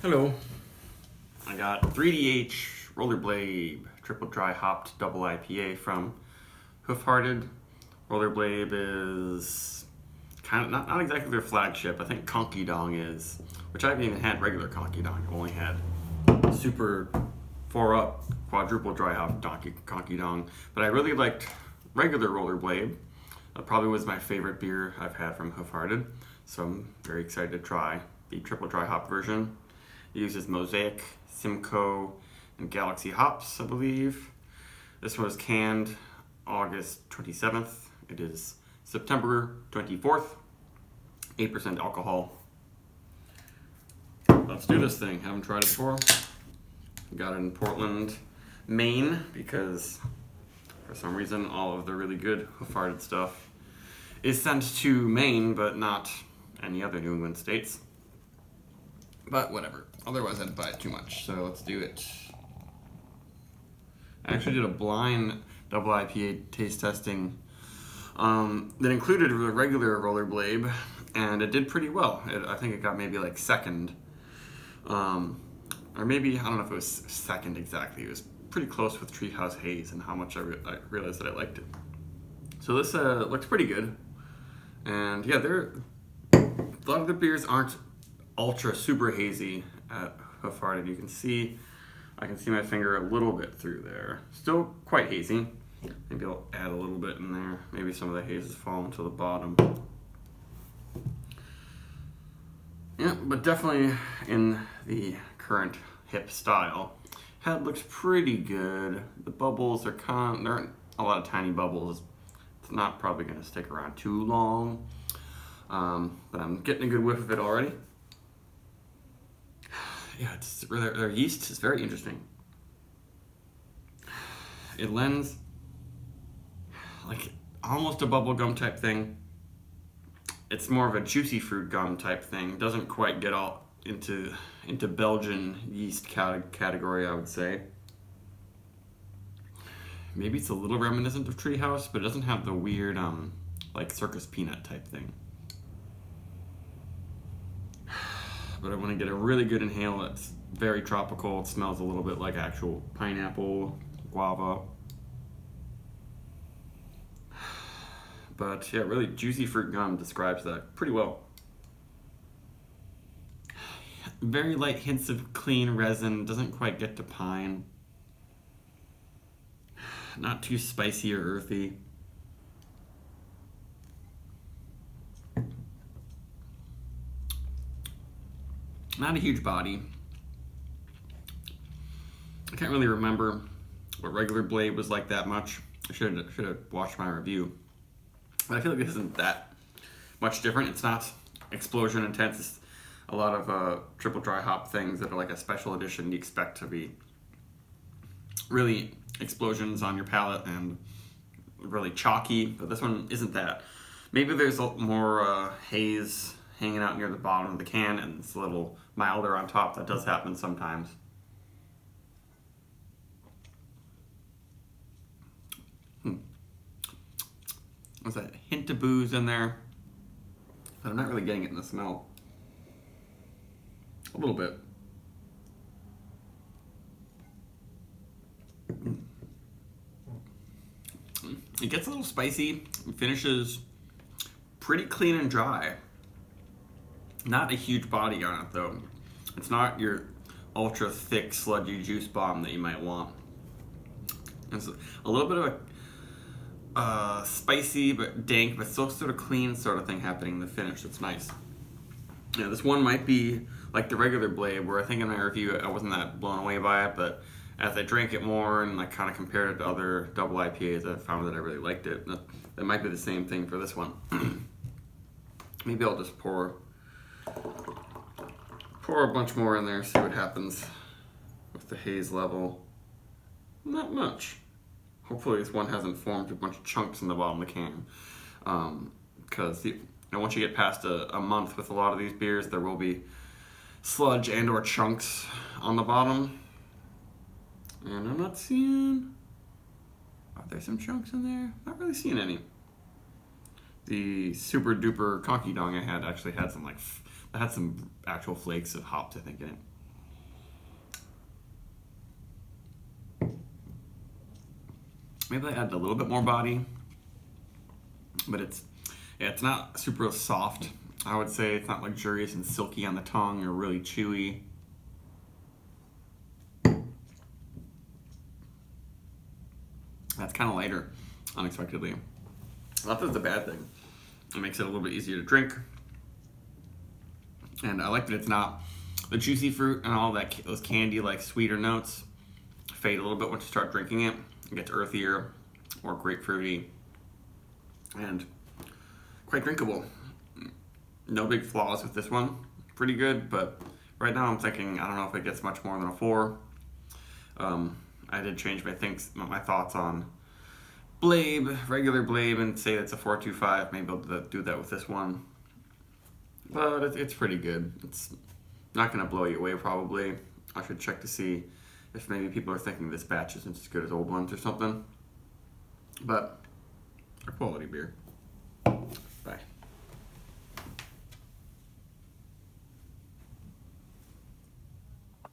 Hello. I got 3DH Roller Blabe Triple Dry Hopped Double IPA from Hoof. Roller Blabe is kind of not exactly their flagship. I think Conky Dong is, which I haven't even had regular Conky Dong. I've only had super 4-up quadruple dry hop Conky Dong. But I really liked regular Roller Blabe. That probably was my favorite beer I've had from Hoof. So I'm very excited to try the triple dry hop version. It uses Mosaic, Simcoe, and Galaxy hops, I believe. This was canned August 27th. It is September 24th. 8% alcohol. Let's do this thing. Haven't tried it before. Got it in Portland, Maine, because for some reason all of the really good Hoof stuff is sent to Maine, but not any other New England states. But whatever. Otherwise, I'd buy it too much. So let's do it. I actually did a blind double IPA taste testing that included a regular Roller Blabe, and it did pretty well. I think it got maybe like second. Or maybe, I don't know if it was second exactly. It was pretty close with Treehouse Haze and how much I realized that I liked it. So this looks pretty good. And yeah, a lot of the beers aren't ultra super hazy at Hoof. You can see, I can see my finger a little bit through there. Still quite hazy. Maybe I'll add a little bit in there. Maybe some of the haze has fallen to the bottom. Yeah, but definitely in the current hip style. Head looks pretty good. The bubbles are there aren't a lot of tiny bubbles. It's not probably going to stick around too long. But I'm getting a good whiff of it already. Yeah, their yeast is very interesting. It lends like almost a bubble gum type thing. It's more of a juicy fruit gum type thing. Doesn't quite get all into Belgian yeast category, I would say. Maybe it's a little reminiscent of Treehouse, but it doesn't have the weird like circus peanut type thing. But I want to get a really good inhale. It's very tropical. It smells a little bit like actual pineapple, guava. But yeah, really juicy fruit gum describes that pretty well. Very light hints of clean resin. Doesn't quite get to pine. Not too spicy or earthy. Not a huge body. I can't really remember what regular Blabe was like that much. I should have watched my review. But I feel like this isn't that much different. It's not explosion intense. It's a lot of triple dry hop things that are like a special edition you expect to be really explosions on your palate and really chalky, but this one isn't that. Maybe there's more haze hanging out near the bottom of the can and it's a little milder on top. That does happen sometimes. There's a hint of booze in there, but I'm not really getting it in the smell. A little bit. It gets a little spicy. It finishes pretty clean and dry. Not a huge body on it though. It's not your ultra thick sludgy juice bomb that you might want. It's a little bit of a spicy but dank but still sort of clean sort of thing happening in the finish. It's nice. Yeah, this one might be like the regular Blabe, where I think in my review I wasn't that blown away by it, but as I drank it more and I kind of compared it to other double IPAs, I found that I really liked it. That might be the same thing for this one. Maybe I'll just pour a bunch more in there, see what happens with the haze level. Not much. Hopefully this one hasn't formed a bunch of chunks in the bottom of the can. Because once you get past a month with a lot of these beers, there will be sludge and or chunks on the bottom. And I'm not seeing, are there some chunks in there? Not really seeing any. The super duper Conky Dong I had actually had some actual flakes of hops, I think, in it. Maybe I added a little bit more body, but it's not super soft. I would say it's not luxurious and silky on the tongue or really chewy. That's kind of lighter, unexpectedly. Not that it's a bad thing. It makes it a little bit easier to drink. And I like that it's not the juicy fruit and all that, those candy like sweeter notes fade a little bit once you start drinking it. It gets earthier or grapefruity and quite drinkable. No big flaws with this one. Pretty good, but right now I'm thinking, I don't know if it gets much more than a 4. I did change my thoughts on Blabe, regular Blabe, and say it's a 4.25. Maybe I'll do that with this one. But it's pretty good. It's not going to blow you away, probably. I should check to see if maybe people are thinking this batch isn't as good as old ones or something. But a quality beer.